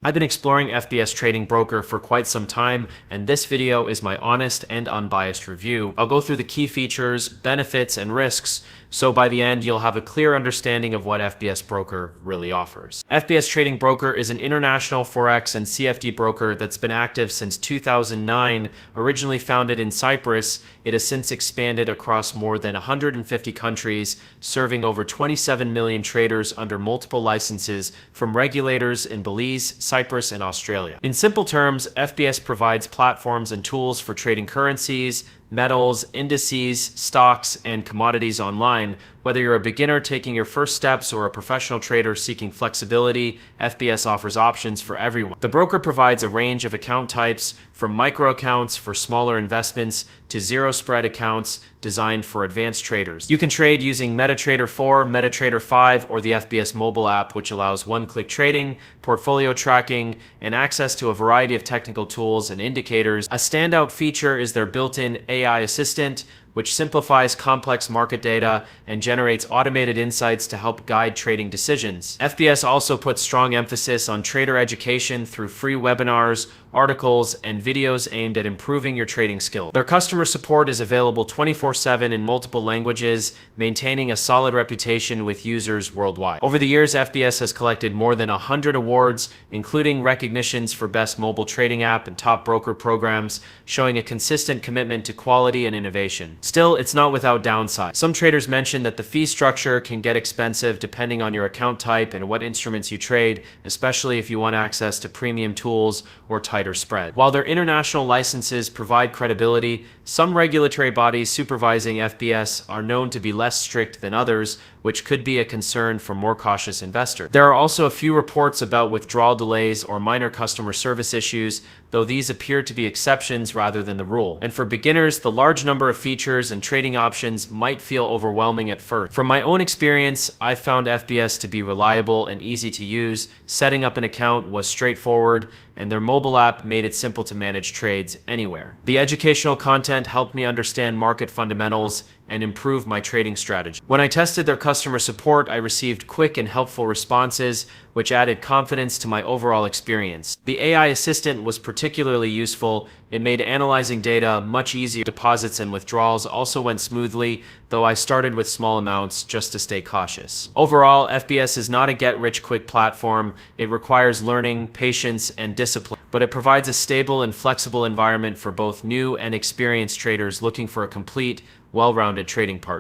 I've been exploring FBS Trading Broker for quite some time, and this video is my honest and unbiased review. I'll go through the key features, benefits, and risks, so by the end you'll have a clear understanding of what FBS Broker really offers. FBS Trading Broker is an international forex and CFD broker that's been active since 2009. Originally founded in Cyprus, it has since expanded across more than 150 countries, serving over 27 million traders under multiple licenses from regulators in Belize, Cyprus, and Australia. In simple terms, FBS provides platforms and tools for trading currencies, metals, indices, stocks, and commodities online. Whether you're a beginner taking your first steps or a professional trader seeking flexibility, FBS offers options for everyone. The broker provides a range of account types, from micro accounts for smaller investments to zero spread accounts designed for advanced traders. You can trade using MetaTrader 4, MetaTrader 5, or the FBS mobile app, which allows one-click trading, portfolio tracking, and access to a variety of technical tools and indicators. A standout feature is their built-in AI assistant, which simplifies complex market data and generates automated insights to help guide trading decisions. FBS also puts strong emphasis on trader education through free webinars, articles, and videos aimed at improving your trading skills. Their customer support is available 24/7 in multiple languages, maintaining a solid reputation with users worldwide. Over the years, FBS has collected more than 100 awards, including recognitions for Best Mobile Trading App and Top Broker programs, showing a consistent commitment to quality and innovation. Still, it's not without downside. Some traders mention that the fee structure can get expensive depending on your account type and what instruments you trade, especially if you want access to premium tools or tighter spread. While their international licenses provide credibility, some regulatory bodies supervising FBS are known to be less strict than others, which could be a concern for more cautious investors. There are also a few reports about withdrawal delays or minor customer service issues, though these appear to be exceptions rather than the rule. And for beginners, the large number of features and trading options might feel overwhelming at first. From my own experience, I found FBS to be reliable and easy to use. Setting up an account was straightforward, and their mobile app made it simple to manage trades anywhere. The educational content helped me understand market fundamentals and improve my trading strategy. When I tested their customer support, I received quick and helpful responses, which added confidence to my overall experience. The AI assistant was particularly useful. It made analyzing data much easier. Deposits and withdrawals also went smoothly, though I started with small amounts just to stay cautious. Overall, FBS is not a get-rich-quick platform. It requires learning, patience, and discipline, but it provides a stable and flexible environment for both new and experienced traders looking for a complete, well-rounded trading partner.